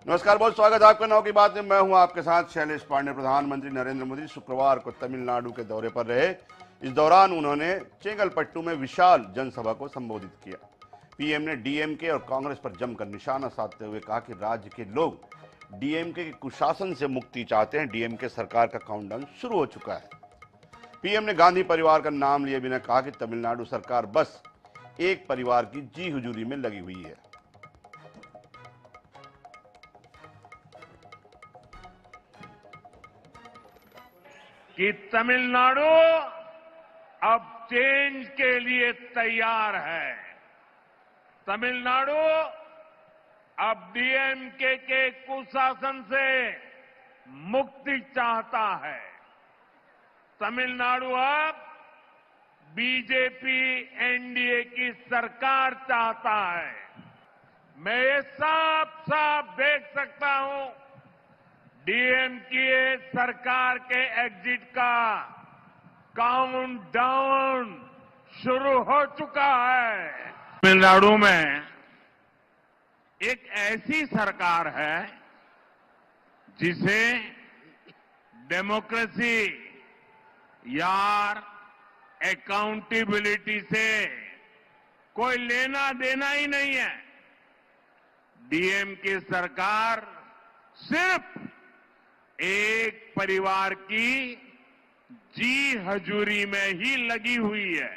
नमस्कार, बहुत स्वागत है आपका 9 की बात में। मैं हूं आपके साथ शैलेश पांडे। प्रधानमंत्री नरेंद्र मोदी शुक्रवार को तमिलनाडु के दौरे पर रहे। इस दौरान उन्होंने चेंगलपट्टू में विशाल जनसभा को संबोधित किया। पीएम ने डीएमके और कांग्रेस पर जमकर निशाना साधते हुए कहा कि राज्य के लोग डीएमके के कुशासन से मुक्ति चाहते हैं। डीएमके सरकार का काउंटडाउन शुरू हो चुका है। पीएम ने गांधी परिवार का नाम लिए बिना कहा कि तमिलनाडु सरकार बस एक परिवार की जी हुजूरी में लगी हुई है। कि तमिलनाडु अब चेंज के लिए तैयार है। तमिलनाडु अब डीएमके के कुशासन से मुक्ति चाहता है। तमिलनाडु अब बीजेपी एनडीए की सरकार चाहता है। मैं ये साफ साफ देख सकता हूं, डीएमके सरकार के एग्जिट का काउंटडाउन शुरू हो चुका है। तमिलनाडु में एक ऐसी सरकार है जिसे डेमोक्रेसी या अकाउंटेबिलिटी से कोई लेना देना ही नहीं है। डीएमके सरकार सिर्फ एक परिवार की जी हजूरी में ही लगी हुई है।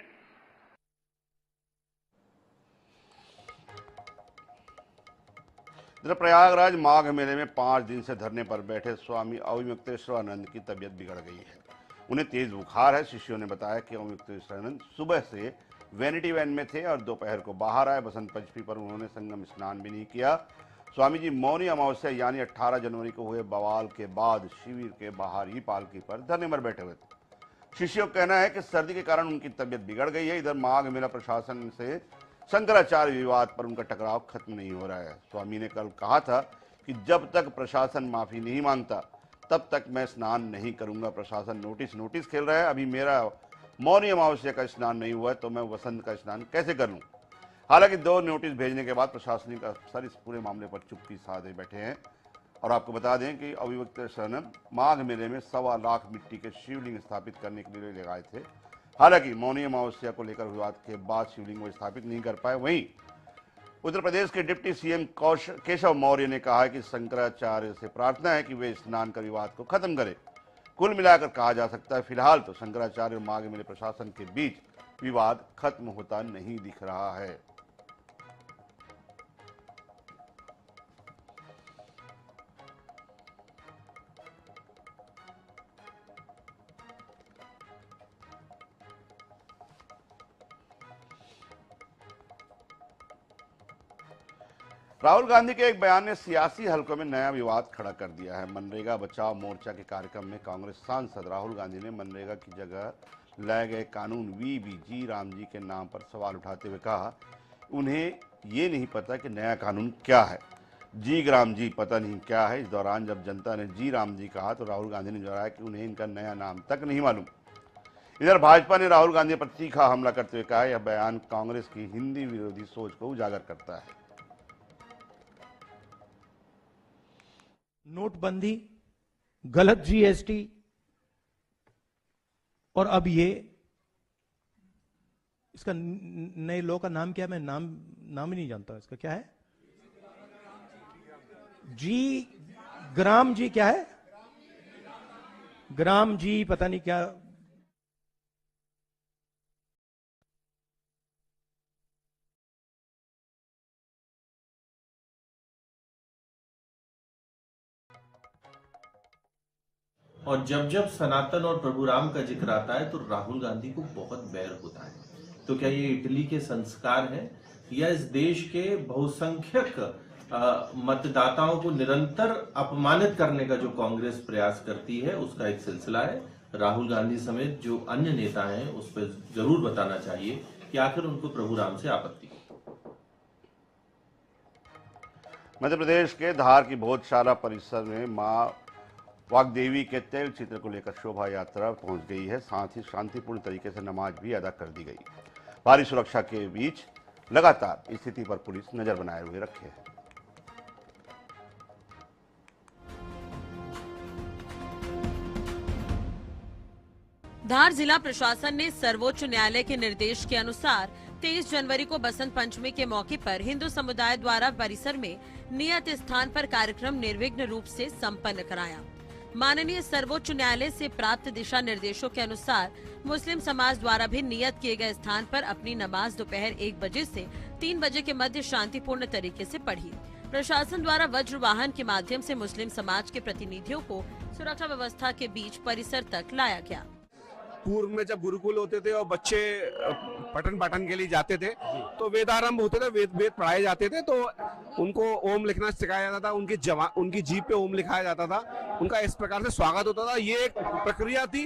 प्रयागराज माघ मेले में 5 दिन से धरने पर बैठे स्वामी अविमुक्तेश्वरानंद की तबीयत बिगड़ गई है। उन्हें तेज बुखार है। शिष्यों ने बताया कि अविमुक्तेश्वरानंद सुबह से वैनिटी वैन में थे और दोपहर को बाहर आए। बसंत पंचमी पर उन्होंने संगम स्नान भी नहीं किया। स्वामी जी मौनी अमावस्या यानी 18 जनवरी को हुए बवाल के बाद शिविर के बाहर ही पालकी पर धरने पर बैठे हुए थे। शिष्यों का कहना है कि सर्दी के कारण उनकी तबीयत बिगड़ गई है। इधर माघ मेला प्रशासन से शंकराचार्य विवाद पर उनका टकराव खत्म नहीं हो रहा है। स्वामी ने कल कहा था कि जब तक प्रशासन माफी नहीं मांगता तब तक मैं स्नान नहीं करूंगा। प्रशासन नोटिस खेल रहा है। अभी मेरा मौनी अमावस्या का स्नान नहीं हुआ है तो मैं वसंत का स्नान कैसे कर लूं। हालांकि 2 नोटिस भेजने के बाद प्रशासनिक अफसर इस पूरे मामले पर चुप्पी साधे बैठे हैं। और आपको बता दें कि अविमुक्तेश्वरानंद माघ मेले में 1.25 लाख मिट्टी के शिवलिंग स्थापित करने के लिए लगाए थे। हालांकि मौनी अमावस्या को लेकर विवाद के बाद शिवलिंग को स्थापित नहीं कर पाए। वहीं उत्तर प्रदेश के डिप्टी सीएम केशव मौर्य ने कहा है कि शंकराचार्य से प्रार्थना है कि वे स्नान कर विवाद को खत्म करें। कुल मिलाकर कहा जा सकता है फिलहाल तो शंकराचार्य और माघ मेले प्रशासन के बीच विवाद खत्म होता नहीं दिख रहा है। राहुल गांधी के एक बयान ने सियासी हलकों में नया विवाद खड़ा कर दिया है। मनरेगा बचाओ मोर्चा के कार्यक्रम में कांग्रेस सांसद राहुल गांधी ने मनरेगा की जगह लाए गए कानून जी राम जी के नाम पर सवाल उठाते हुए कहा, उन्हें ये नहीं पता कि नया कानून क्या है। जी राम जी पता नहीं क्या है। इस दौरान जब जनता ने जी राम जी कहा तो राहुल गांधी ने दोहराया कि उन्हें इनका नया नाम तक नहीं मालूम। इधर भाजपा ने राहुल गांधी पर तीखा हमला करते हुए कहा, यह बयान कांग्रेस की हिंदी विरोधी सोच को उजागर करता है। नोटबंदी, गलत जीएसटी और अब ये इसका नए लॉ का नाम क्या है? मैं नाम ही नहीं जानता इसका। क्या है? ग्राम जी क्या है? ग्राम जी पता नहीं क्या। और जब जब सनातन और प्रभु राम का जिक्र आता है तो राहुल गांधी को बहुत बैर होता है। तो क्या ये इटली के संस्कार है या इस देश के बहुसंख्यक मतदाताओं को निरंतर अपमानित करने का जो कांग्रेस प्रयास करती है उसका एक सिलसिला है? राहुल गांधी समेत जो अन्य नेता हैं उस पर जरूर बताना चाहिए कि आखिर उनको प्रभु राम से आपत्ति। मध्य प्रदेश के धार की भोजशाला परिसर में मां वाग्देवी के तैल चित्र को लेकर शोभा यात्रा पहुंच गई है। साथ ही शांतिपूर्ण तरीके से नमाज भी अदा कर दी गई। भारी सुरक्षा के बीच लगातार स्थिति पर पुलिस नजर बनाए हुए रखे है। धार जिला प्रशासन ने सर्वोच्च न्यायालय के निर्देश के अनुसार 23 जनवरी को बसंत पंचमी के मौके पर हिंदू समुदाय द्वारा परिसर में नियत स्थान पर कार्यक्रम निर्विघ्न रूप से संपन्न कराया। माननीय सर्वोच्च न्यायालय से प्राप्त दिशा निर्देशों के अनुसार मुस्लिम समाज द्वारा भी नियत किए गए स्थान पर अपनी नमाज दोपहर 1 बजे से 3 बजे के मध्य शांतिपूर्ण तरीके से पढ़ी। प्रशासन द्वारा वज्र वाहन के माध्यम से मुस्लिम समाज के प्रतिनिधियों को सुरक्षा व्यवस्था के बीच परिसर तक लाया गया। पूर्व में जब गुरुकुल होते थे और बच्चे पठन पाठन के लिए जाते थे तो वेदारंभ होते थे, वेद पढ़ाए जाते थे, तो उनको ओम लिखना सिखाया जाता था, उनकी जीभ पे ओम लिखाया जाता था, उनका इस प्रकार से स्वागत होता था। ये एक प्रक्रिया थी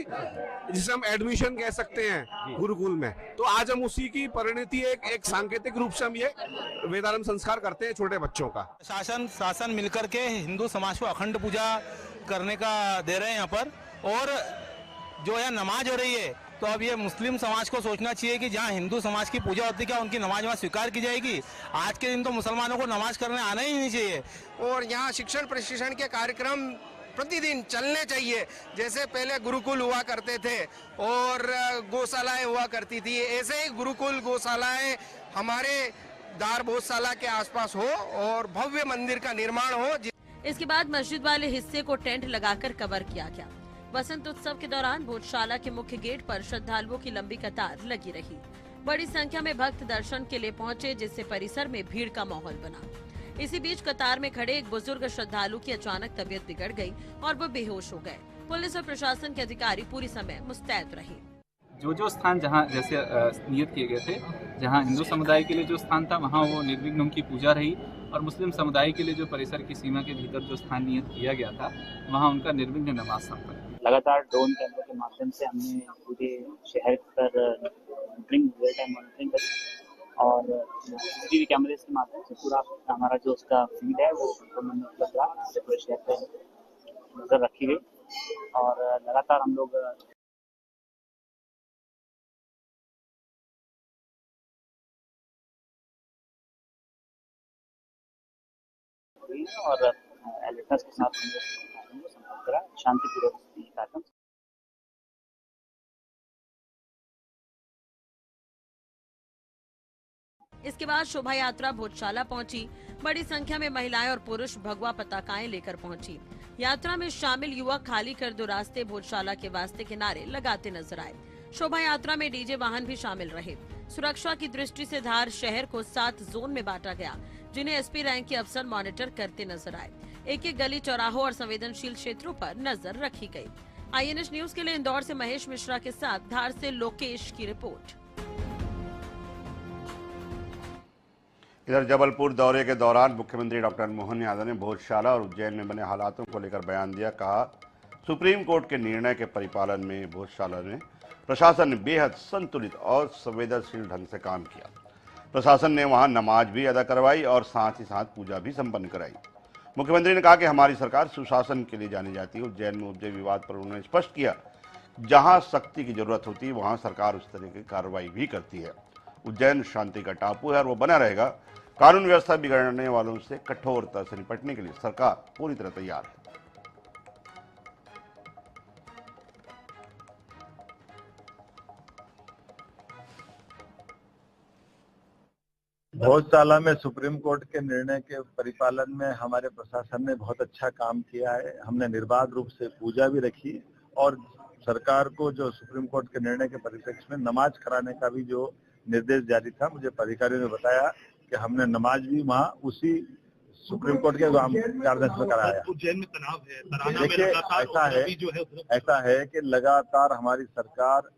जिसे हम एडमिशन कह सकते हैं गुरुकुल में। तो आज हम उसी की परिणति एक सांकेतिक रूप से हम ये वेदारंभ संस्कार करते हैं छोटे बच्चों का। शासन मिलकर के हिंदू समाज को अखंड पूजा करने का दे रहे हैं यहाँ पर, और जो है नमाज हो रही है तो अब ये मुस्लिम समाज को सोचना चाहिए कि जहाँ हिंदू समाज की पूजा होती है क्या उनकी नमाज वहाँ स्वीकार की जाएगी? आज के दिन तो मुसलमानों को नमाज करने आना ही नहीं चाहिए। और यहाँ शिक्षण प्रशिक्षण के कार्यक्रम प्रतिदिन चलने चाहिए। जैसे पहले गुरुकुल हुआ करते थे और गौशालाएं हुआ करती थी, ऐसे ही गुरुकुल गौशालाएं हमारे धार भोजशाला के आसपास हो और भव्य मंदिर का निर्माण हो। इसके बाद मस्जिद वाले हिस्से को टेंट लगाकर कवर किया गया। वसंत उत्सव के दौरान भोजशाला के मुख्य गेट पर श्रद्धालुओं की लंबी कतार लगी रही। बड़ी संख्या में भक्त दर्शन के लिए पहुंचे, जिससे परिसर में भीड़ का माहौल बना। इसी बीच कतार में खड़े एक बुजुर्ग श्रद्धालु की अचानक तबीयत बिगड़ गई और वो बेहोश हो गए। पुलिस और प्रशासन के अधिकारी पूरी समय मुस्तैद रहे। जो स्थान जहाँ जैसे नियत किए गए थे, जहाँ हिंदू समुदाय के लिए जो स्थान था वहाँ वो निर्विघ्न उनकी पूजा रही, और मुस्लिम समुदाय के लिए जो परिसर की सीमा के भीतर जो स्थान नियत किया गया था वहाँ उनका निर्विघ्न नमाज संपन्न। लगातार ड्रोन कैमरे के माध्यम से हमने पूरे शहर पर रियल टाइम मॉनिटरिंग करी और सीसीटीवी कैमरे के माध्यम से पूरा हमारा जो उसका फीड है वो उपलब्ध रहा। इससे पूरे शहर पर नजर रखी गई और लगातार हम लोग और एलर्टनेस के साथ हम लोग संपर्क करा शांतिपूर्वक कार्यक्रम। इसके बाद शोभा यात्रा भोजशाला पहुंची। बड़ी संख्या में महिलाएं और पुरुष भगवा पताकाएं लेकर पहुंची। यात्रा में शामिल युवक खाली कर दो रास्ते भोजशाला के वास्ते के नारे लगाते नजर आए। शोभा यात्रा में डीजे वाहन भी शामिल रहे। सुरक्षा की दृष्टि से धार शहर को 7 जोन में बांटा गया, जिन्हें एसपी रैंक के अफसर मॉनिटर करते नजर आए। एक एक गली चौराहों और संवेदनशील क्षेत्रों पर नजर रखी गई। INH न्यूज के लिए इंदौर से महेश मिश्रा के साथ धार से लोकेश की रिपोर्ट। इधर जबलपुर दौरे के दौरान मुख्यमंत्री डॉक्टर मोहन यादव ने भोजशाला और उज्जैन में बने हालातों को लेकर बयान दिया। कहा, सुप्रीम कोर्ट के निर्णय के परिपालन में भोजशाला में प्रशासन ने बेहद संतुलित और संवेदनशील ढंग से काम किया। प्रशासन ने वहां नमाज भी अदा करवाई और साथ ही साथ पूजा भी संपन्न कराई। मुख्यमंत्री ने कहा कि हमारी सरकार सुशासन के लिए जानी जाती है। उज्जैन में उपजे विवाद पर उन्होंने स्पष्ट किया, जहां सख्ती की जरूरत होती है वहां सरकार उस तरह की कार्रवाई भी करती है। उज्जैन शांति का टापू है और वो बना रहेगा। कानून व्यवस्था बिगड़ने वालों से कठोरता से निपटने के लिए सरकार पूरी तरह तैयार है। भोजशाला में सुप्रीम कोर्ट के निर्णय के परिपालन में हमारे प्रशासन ने बहुत अच्छा काम किया है। हमने निर्बाध रूप से पूजा भी रखी और सरकार को जो सुप्रीम कोर्ट के निर्णय के परिप्रेक्ष्य में नमाज कराने का भी जो निर्देश जारी था, मुझे अधिकारियों ने बताया कि हमने नमाज भी वहाँ उसी सुप्रीम कोर्ट के गार्डन्स में कराया। उज्जैन में तनाव है, देखिए ऐसा है कि लगातार हमारी सरकार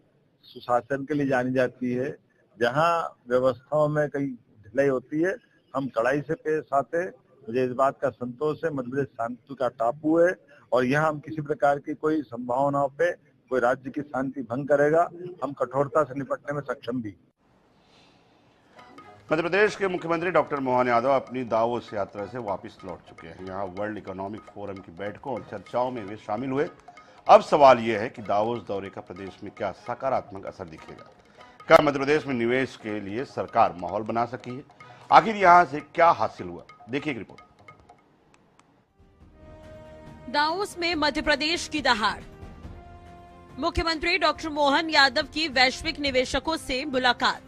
सुशासन के लिए जानी जाती है। जहाँ व्यवस्थाओं में कई ढिलाई होती है हम कड़ाई से पेश आते। मुझे इस बात का संतोष है, मध्य प्रदेश शांति का टापू है और यहाँ हम किसी प्रकार की कोई संभावनाओं पे कोई राज्य की शांति भंग करेगा, हम कठोरता से निपटने में सक्षम भी। मध्य प्रदेश के मुख्यमंत्री डॉक्टर मोहन यादव अपनी दावोस यात्रा से वापस लौट चुके हैं। यहाँ वर्ल्ड इकोनॉमिक फोरम की बैठकों और चर्चाओं में वे शामिल हुए। अब सवाल यह है कि दावोस दौरे का प्रदेश में क्या सकारात्मक असर दिखेगा। क्या मध्य प्रदेश में निवेश के लिए सरकार माहौल बना सकी है? आखिर यहाँ से क्या हासिल हुआ, देखिए एक रिपोर्ट। दावोस में मध्य प्रदेश की दहाड़। मुख्यमंत्री डॉक्टर मोहन यादव की वैश्विक निवेशकों से मुलाकात।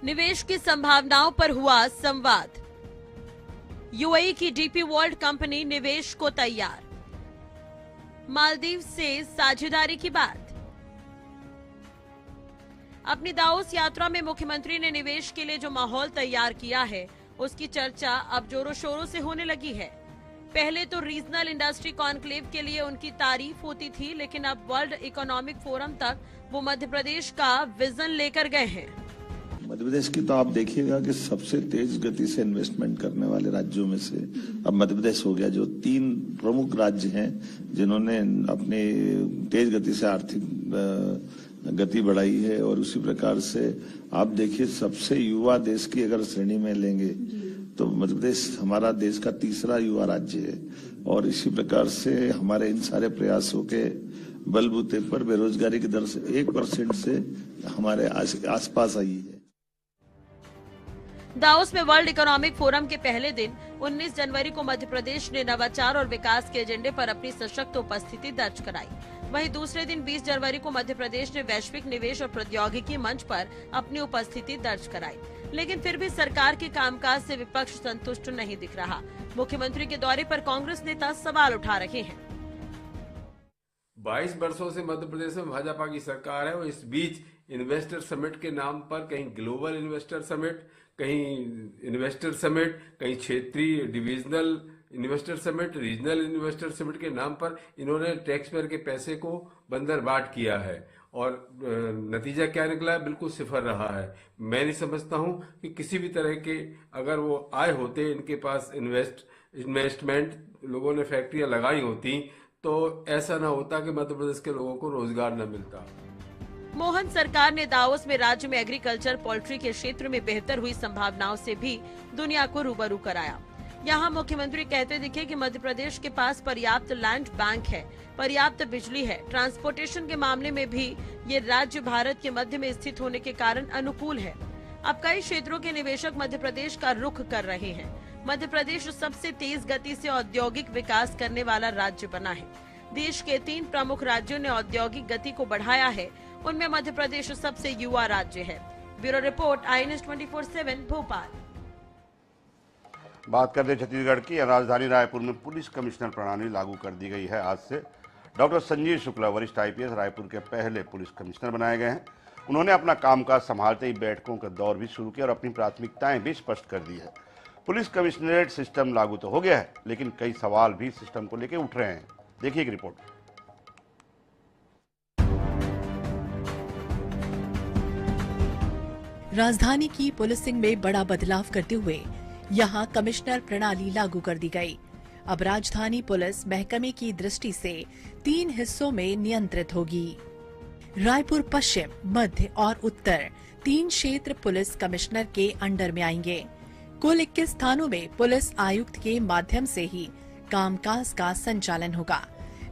निवेश की संभावनाओं पर हुआ संवाद। यूएई की डीपी वर्ल्ड कंपनी निवेश को तैयार। मालदीव से साझेदारी की बात। अपनी दावोस यात्रा में मुख्यमंत्री ने निवेश के लिए जो माहौल तैयार किया है, उसकी चर्चा अब जोरों शोरों से होने लगी है। पहले तो रीजनल इंडस्ट्री कॉन्क्लेव के लिए उनकी तारीफ होती थी, लेकिन अब वर्ल्ड इकोनॉमिक फोरम तक वो मध्य प्रदेश का विजन लेकर गए हैं। मध्य प्रदेश की तो आप देखिएगा कि सबसे तेज गति से इन्वेस्टमेंट करने वाले राज्यों में से अब मध्य प्रदेश हो गया, जो 3 प्रमुख राज्य हैं जिन्होंने अपनी तेज गति से आर्थिक गति बढ़ाई है। और उसी प्रकार से आप देखिए, सबसे युवा देश की अगर श्रेणी में लेंगे तो मध्य प्रदेश हमारा देश का तीसरा युवा राज्य है। और इसी प्रकार से हमारे इन सारे प्रयासों के बलबूते पर बेरोजगारी की दर से 1% से हमारे आसपास आई है। दावोस में वर्ल्ड इकोनॉमिक फोरम के पहले दिन 19 जनवरी को मध्य प्रदेश ने नवाचार और विकास के एजेंडे पर अपनी सशक्त उपस्थिति दर्ज कराई। वहीं दूसरे दिन 20 जनवरी को मध्य प्रदेश ने वैश्विक निवेश और प्रौद्योगिकी मंच पर अपनी उपस्थिति दर्ज कराई। लेकिन फिर भी सरकार के कामकाज से विपक्ष संतुष्ट नहीं दिख रहा। मुख्यमंत्री के दौरे पर कांग्रेस नेता सवाल उठा रहे हैं। 22 वर्षों से मध्य प्रदेश में भाजपा की सरकार है और इस बीच इन्वेस्टर समिट के नाम पर कहीं ग्लोबल इन्वेस्टर समिट, कहीं इन्वेस्टर समिट, कहीं क्षेत्रीय divisional investor summit, regional investor summit के नाम पर इन्होंने टैक्स पेयर के पैसे को बंदरबाट किया है। और नतीजा क्या निकला है? बिल्कुल सिफर रहा है। मैं नहीं समझता हूं कि किसी भी तरह के अगर वो आए होते, इनके पास इन्वेस्टमेंट, लोगों ने फैक्ट्रियां लगाई होती, तो ऐसा ना होता कि मध्य प्रदेश के लोगों को रोजगार न मिलता। मोहन सरकार ने दावोस में राज्य में एग्रीकल्चर पोल्ट्री के क्षेत्र में बेहतर हुई संभावनाओं से भी दुनिया को रूबरू कराया। यहाँ मुख्यमंत्री कहते दिखे कि मध्य प्रदेश के पास पर्याप्त लैंड बैंक है, पर्याप्त बिजली है, ट्रांसपोर्टेशन के मामले में भी ये राज्य भारत के मध्य में स्थित होने के कारण अनुकूल है। अब कई क्षेत्रों के निवेशक मध्य प्रदेश का रुख कर रहे हैं। मध्य प्रदेश सबसे तेज गति से औद्योगिक विकास करने वाला राज्य बना है। देश के 3 प्रमुख राज्यों ने औद्योगिक गति को बढ़ाया है, उनमें मध्य प्रदेश सबसे युवा राज्य है। Bureau report, INS 24/7 Bhopal. बात करते छत्तीसगढ़ की। राजधानी रायपुर में पुलिस कमिश्नर प्रणाली लागू कर दी गई है। आज से डॉक्टर संजीव शुक्ला वरिष्ठ IPS रायपुर के पहले पुलिस कमिश्नर बनाए गए हैं। उन्होंने अपना कामकाज संभालते ही बैठकों का दौर भी शुरू किया और अपनी प्राथमिकताएं भी स्पष्ट कर दी है। पुलिस कमिश्नरेट सिस्टम लागू तो हो गया है, लेकिन कई सवाल भी सिस्टम को लेकर उठ रहे हैं। देखिए एक रिपोर्ट। राजधानी की पुलिसिंग में बड़ा बदलाव करते हुए यहां कमिश्नर प्रणाली लागू कर दी गई। अब राजधानी पुलिस महकमे की दृष्टि से 3 हिस्सों में नियंत्रित होगी। रायपुर पश्चिम, मध्य और उत्तर 3 क्षेत्र पुलिस कमिश्नर के अंडर में आएंगे। कुल 21 थानों में पुलिस आयुक्त के माध्यम से ही कामकाज का संचालन होगा,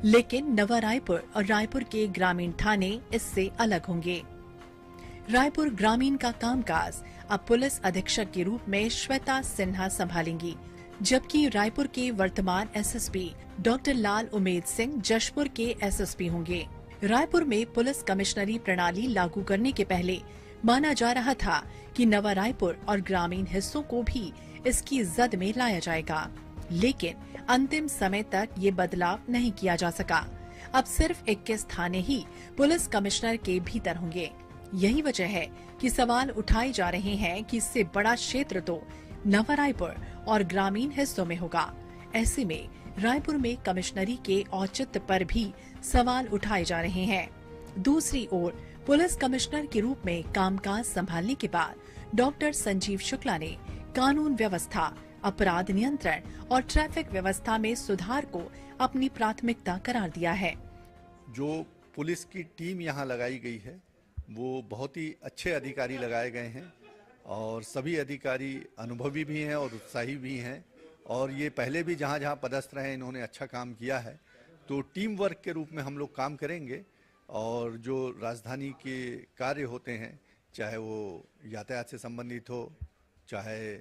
लेकिन नवा रायपुर और रायपुर के ग्रामीण थाने इससे अलग होंगे। रायपुर ग्रामीण का कामकाज अब पुलिस अधीक्षक के रूप में श्वेता सिन्हा संभालेंगी, जबकि रायपुर के वर्तमान SSP डॉक्टर लाल उमेद सिंह जशपुर के SSP होंगे। रायपुर में पुलिस कमिश्नरी प्रणाली लागू करने के पहले माना जा रहा था कि नवा रायपुर और ग्रामीण हिस्सों को भी इसकी जद में लाया जाएगा, लेकिन अंतिम समय तक ये बदलाव नहीं किया जा सका। अब सिर्फ 21 थाने ही पुलिस कमिश्नर के भीतर होंगे। यही वजह है कि सवाल उठाए जा रहे हैं कि इससे बड़ा क्षेत्र तो नवा रायपुर और ग्रामीण हिस्सों में होगा। ऐसे में रायपुर में कमिश्नरी के औचित्य पर भी सवाल उठाए जा रहे हैं। दूसरी ओर पुलिस कमिश्नर के रूप में कामकाज संभालने के बाद डॉक्टर संजीव शुक्ला ने कानून व्यवस्था, अपराध नियंत्रण और ट्रैफिक व्यवस्था में सुधार को अपनी प्राथमिकता करार दिया है। जो पुलिस की टीम यहाँ लगाई गई है वो बहुत ही अच्छे अधिकारी लगाए गए हैं और सभी अधिकारी अनुभवी भी हैं और उत्साही भी हैं, और ये पहले भी जहाँ जहाँ पदस्थ रहे इन्होंने अच्छा काम किया है। तो टीम वर्क के रूप में हम लोग काम करेंगे और जो राजधानी के कार्य होते हैं, चाहे वो यातायात से संबंधित हो, चाहे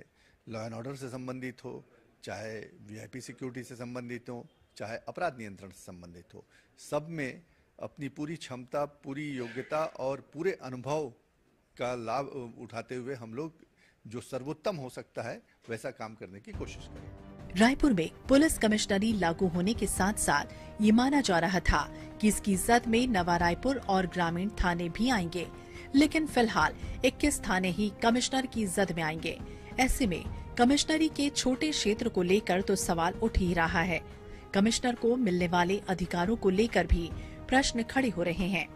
लॉ एंड ऑर्डर से संबंधित हो, चाहे VIP सिक्योरिटी से संबंधित हो, चाहे अपराध नियंत्रण से संबंधित हो, सब में अपनी पूरी क्षमता, पूरी योग्यता और पूरे अनुभव का लाभ उठाते हुए हम लोग जो सर्वोत्तम हो सकता है वैसा काम करने की कोशिश करें। रायपुर में पुलिस कमिश्नरी लागू होने के साथ साथ ये माना जा रहा था कि इसकी जद में नवा रायपुर और ग्रामीण थाने भी आएंगे, लेकिन फिलहाल 21 थाने ही कमिश्नर की जद में आएंगे। ऐसे में कमिश्नरी के छोटे क्षेत्र को लेकर तो सवाल उठ ही रहा है। कमिश्नर को मिलने वाले अधिकारों को लेकर भी प्रश्न खड़े हो रहे हैं।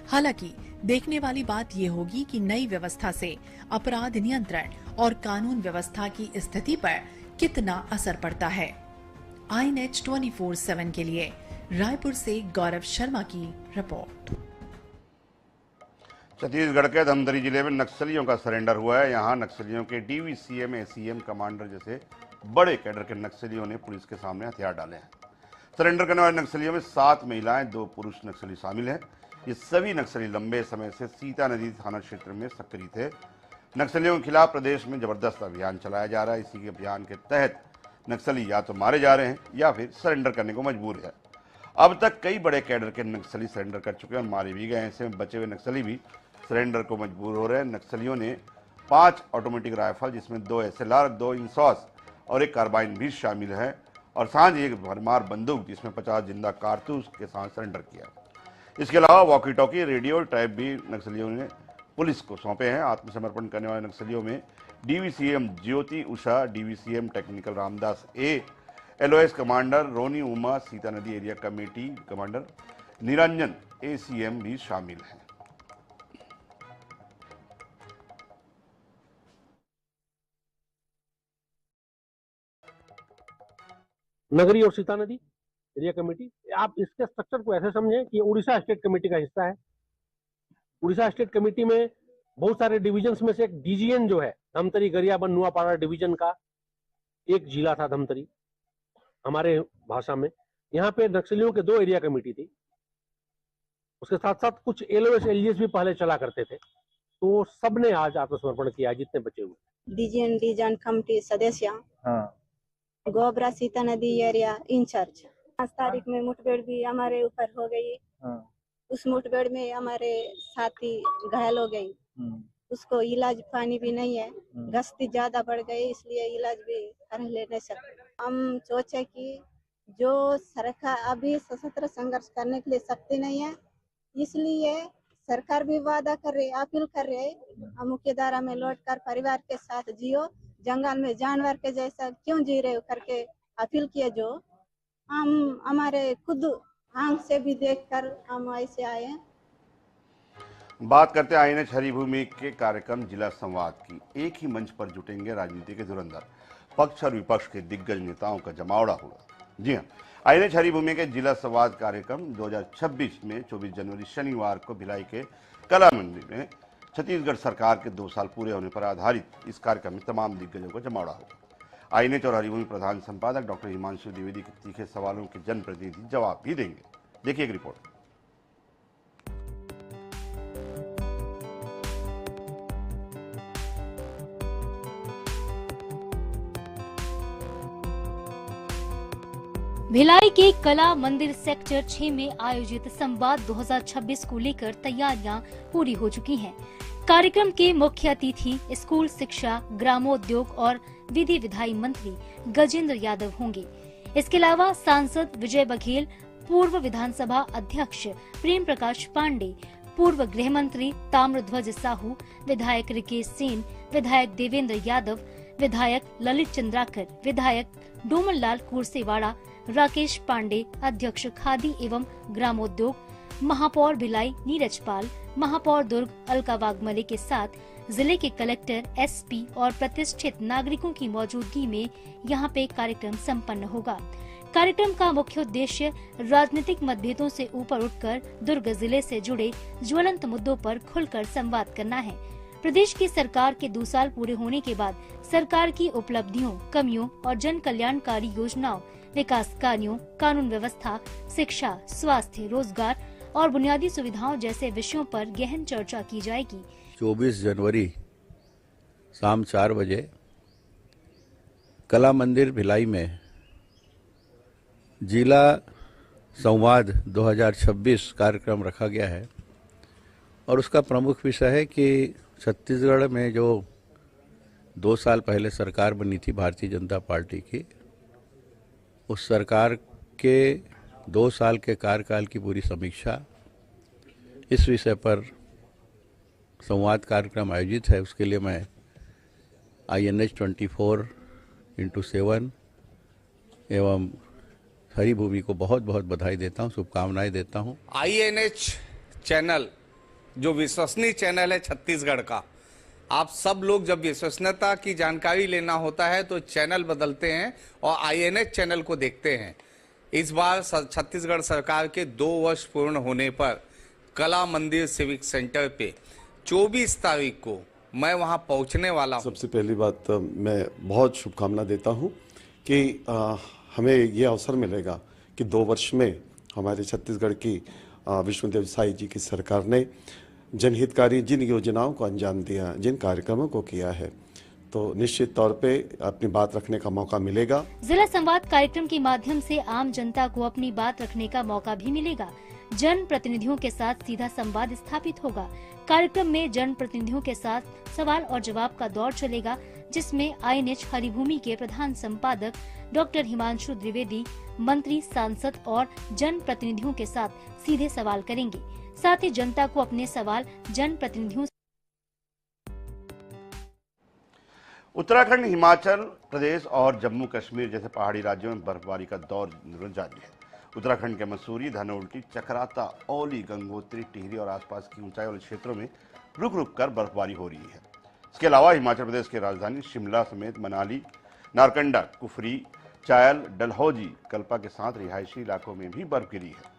हालांकि देखने वाली बात ये होगी कि नई व्यवस्था से अपराध नियंत्रण और कानून व्यवस्था की स्थिति पर कितना असर पड़ता है। INH 24/7 के लिए रायपुर से गौरव शर्मा की रिपोर्ट। छत्तीसगढ़ के धमतरी जिले में नक्सलियों का सरेंडर हुआ है। यहाँ नक्सलियों के DVCM, ACM कमांडर जैसे बड़े कैडर के नक्सलियों ने पुलिस के सामने हथियार डाले हैं। सरेंडर करने वाले नक्सलियों में 7 महिलाएं, 2 पुरुष नक्सली शामिल हैं। ये सभी नक्सली लंबे समय से सीता नदी थाना क्षेत्र में सक्रिय थे। नक्सलियों के खिलाफ प्रदेश में जबरदस्त अभियान चलाया जा रहा है। इसी के अभियान के तहत नक्सली या तो मारे जा रहे हैं या फिर सरेंडर करने को मजबूर है। अब तक कई बड़े कैडर के नक्सली सरेंडर कर चुके हैं और मारे भी गए हैं। ऐसे में बचे हुए नक्सली भी सरेंडर को मजबूर हो रहे हैं। नक्सलियों ने 5 ऑटोमेटिक राइफल, जिसमें 2 SLR, 2 इंसॉस और 1 कार्बाइन भी शामिल है, और साथ ही 1 भरमार बंदूक जिसमें 50 जिंदा कारतूस के साथ सरेंडर किया। इसके अलावा वॉकी टॉकी, रेडियो, टैब भी नक्सलियों ने पुलिस को सौंपे हैं। आत्मसमर्पण करने वाले नक्सलियों में DVCM Jyoti Usha, DVCM technical Ramdas A, LOS commander Roni Uma, Sitanadi area committee commander Niranjan ACM भी शामिल हैं। नगरी और सीता नदी एरिया कमेटी, आप इसके स्ट्रक्चर को ऐसे समझें कि उड़ीसा स्टेट कमेटी का हिस्सा है। उड़ीसा स्टेट कमेटी में बहुत सारे डिविजन्स में से एक DGN जो है, धमतरी गरियाबंद नुआपाड़ा डिवीजन का एक जिला था धमतरी हमारे भाषा में। यहाँ पे नक्सलियों के 2 एरिया कमेटी थी। उसके साथ साथ कुछ LOS LGS भी पहले चला करते थे। तो सबने आज आत्मसमर्पण किया जितने बचे हुए। डिवीजन कमेटी सदस्य गोबरा सीता नदी एरिया इंचार्ज। 5 तारीख में मुठभेड़ भी हमारे ऊपर हो गई। उस मुठभेड़ में हमारे साथी घायल हो गई। उसको इलाज पानी भी नहीं है, गश्ती ज्यादा बढ़ गई, इसलिए इलाज भी कर ले नहीं सकते। हम सोचे कि जो सरकार अभी सशस्त्र संघर्ष करने के लिए शक्ति नहीं है, इसलिए सरकार भी वादा कर रही, अपील कर रही है, मुख्य धारा में लौटकर परिवार के साथ जियो, जंगल में जानवर के जैसा क्यों जी रहे हो करके अपील किए। जो हम हमारे खुद आंख से भी देखकर हम ऐसे आए हैं। बात करते हैं INH हरिभूमि के कार्यक्रम जिला संवाद की। एक ही मंच पर जुटेंगे राजनीति के धुरंधर, पक्ष और विपक्ष के दिग्गज नेताओं का जमावड़ा होगा। जी हाँ, INH हरिभूमि के जिला संवाद कार्यक्रम 2026 में 24 जनवरी शनिवार को भिलाई के कला मंदिर में छत्तीसगढ़ सरकार के 2 साल पूरे होने पर आधारित इस कार्यक्रम में तमाम दिग्गजों का जमावड़ा होगा। INH और हरिभूमि प्रधान संपादक डॉक्टर हिमांशु द्विवेदी के तीखे सवालों के जनप्रतिनिधि जवाब भी देंगे। देखिए एक रिपोर्ट। भिलाई के कला मंदिर सेक्टर 6 में आयोजित संवाद 2026 को लेकर तैयारियां पूरी हो चुकी हैं। कार्यक्रम के मुख्य अतिथि स्कूल शिक्षा, ग्रामोद्योग और विधि विधायी मंत्री गजेंद्र यादव होंगे। इसके अलावा सांसद विजय बघेल, पूर्व विधानसभा अध्यक्ष प्रेम प्रकाश पांडे, पूर्व गृह मंत्री ताम्रध्वज साहू, विधायक रिकेश सेन, विधायक देवेंद्र यादव, विधायक ललित चंद्राकर, विधायक डोमनलाल कुरसेवाड़ा, राकेश पांडे, अध्यक्ष खादी एवं ग्रामोद्योग, महापौर भिलाई नीरज पाल, महापौर दुर्ग अलका वाघमले के साथ जिले के कलेक्टर, SP और प्रतिष्ठित नागरिकों की मौजूदगी में यहां पे कार्यक्रम संपन्न होगा। कार्यक्रम का मुख्य उद्देश्य राजनीतिक मतभेदों से ऊपर उठकर दुर्ग जिले से जुड़े ज्वलंत मुद्दों पर खुलकर संवाद करना है। प्रदेश की सरकार के 2 साल पूरे होने के बाद सरकार की उपलब्धियों, कमियों और जन कल्याणकारी योजनाओं, विकास कार्यों, कानून व्यवस्था, शिक्षा, स्वास्थ्य, रोजगार और बुनियादी सुविधाओं जैसे विषयों पर गहन चर्चा की जाएगी। 24 जनवरी शाम 4 बजे कला मंदिर भिलाई में जिला संवाद 2026 कार्यक्रम रखा गया है और उसका प्रमुख विषय है कि छत्तीसगढ़ में जो 2 साल पहले सरकार बनी थी भारतीय जनता पार्टी की, उस सरकार के 2 साल के कार्यकाल की पूरी समीक्षा इस विषय पर संवाद कार्यक्रम आयोजित है। उसके लिए मैं INH 24x7 एवं हरी भूमि को बहुत बहुत बधाई देता हूं, शुभकामनाएं देता हूं। INH चैनल जो विश्वसनीय चैनल है छत्तीसगढ़ का, आप सब लोग जब विश्वसनीयता की जानकारी लेना होता है तो चैनल बदलते हैं और INH चैनल को देखते हैं। इस बार छत्तीसगढ़ सरकार के 2 वर्ष पूर्ण होने पर कला मंदिर सिविक सेंटर पे 24 तारीख को मैं वहां पहुंचने वाला हूं। सबसे पहली बात मैं बहुत शुभकामना देता हूं कि हमें ये अवसर मिलेगा कि 2 वर्ष में हमारे छत्तीसगढ़ की विष्णुदेव साई जी की सरकार ने जनहितकारी जिन योजनाओं को अंजाम दिया, जिन कार्यक्रमों को किया है, तो निश्चित तौर पे अपनी बात रखने का मौका मिलेगा। जिला संवाद कार्यक्रम के माध्यम से आम जनता को अपनी बात रखने का मौका भी मिलेगा। जन प्रतिनिधियों के साथ सीधा संवाद स्थापित होगा। कार्यक्रम में जन प्रतिनिधियों के साथ सवाल और जवाब का दौर चलेगा, जिसमें INH हरी भूमि के प्रधान संपादक डॉक्टर हिमांशु द्विवेदी मंत्री, सांसद और जन प्रतिनिधियों के साथ सीधे सवाल करेंगे। साथ ही जनता को अपने सवाल जन प्रतिनिधियों। उत्तराखंड, हिमाचल प्रदेश और जम्मू कश्मीर जैसे पहाड़ी राज्यों में बर्फबारी का दौर जारी है। उत्तराखंड के मसूरी, धनोल्टी, चकराता, औली, गंगोत्री, टिहरी और आसपास की ऊंचाई वाले क्षेत्रों में रुक रुक कर बर्फबारी हो रही है। इसके अलावा हिमाचल प्रदेश की राजधानी शिमला समेत मनाली, नारकंडा, कुफरी, चायल, डलहौजी, कल्पा के साथ रिहायशी इलाकों में भी बर्फ गिरी है।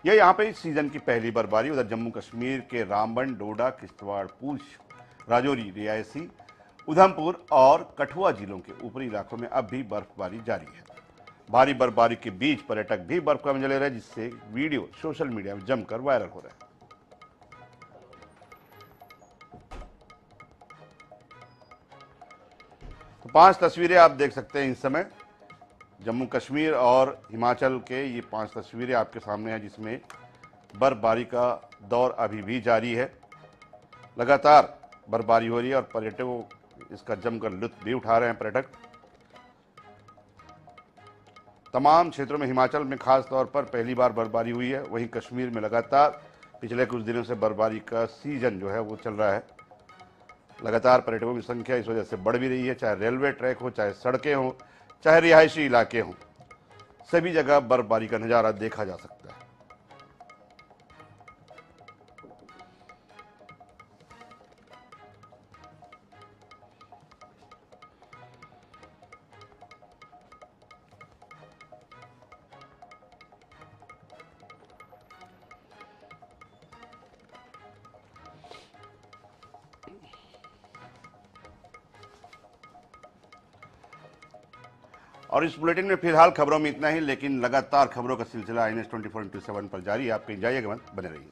यह यहाँ पे इस सीजन की पहली बर्फबारी। उधर जम्मू कश्मीर के रामबन, डोडा, किश्तवाड़, पूंछ, राजौरी, रियासी, उधमपुर और कठुआ जिलों के ऊपरी इलाकों में अब भी बर्फबारी जारी है। भारी बर्फबारी के बीच पर्यटक भी बर्फ का मजा ले रहे हैं, जिससे वीडियो सोशल मीडिया में जमकर वायरल हो रहा है। तो 5 तस्वीरें आप देख सकते हैं इस समय जम्मू कश्मीर और हिमाचल के। ये 5 तस्वीरें आपके सामने हैं, जिसमें बर्फबारी का दौर अभी भी जारी है। लगातार बर्फबारी हो रही है और पर्यटकों इसका जमकर लुत्फ भी उठा रहे हैं। पर्यटक तमाम क्षेत्रों में, हिमाचल में खास तौर पर पहली बार बर्फबारी हुई है। वहीं कश्मीर में लगातार पिछले कुछ दिनों से बर्फबारी का सीजन जो है वो चल रहा है। लगातार पर्यटकों की संख्या इस वजह से बढ़ भी रही है। चाहे रेलवे ट्रैक हो, चाहे सड़कें हो, चाहे रिहायशी इलाके हों, सभी जगह बर्फबारी का नज़ारा देखा जा सकता है। और इस बुलेटिन में फिलहाल खबरों में इतना ही, लेकिन लगातार खबरों का सिलसिला INH 24x7 पर जारी है। आप कहीं जाइएगा मत, बने रहिए।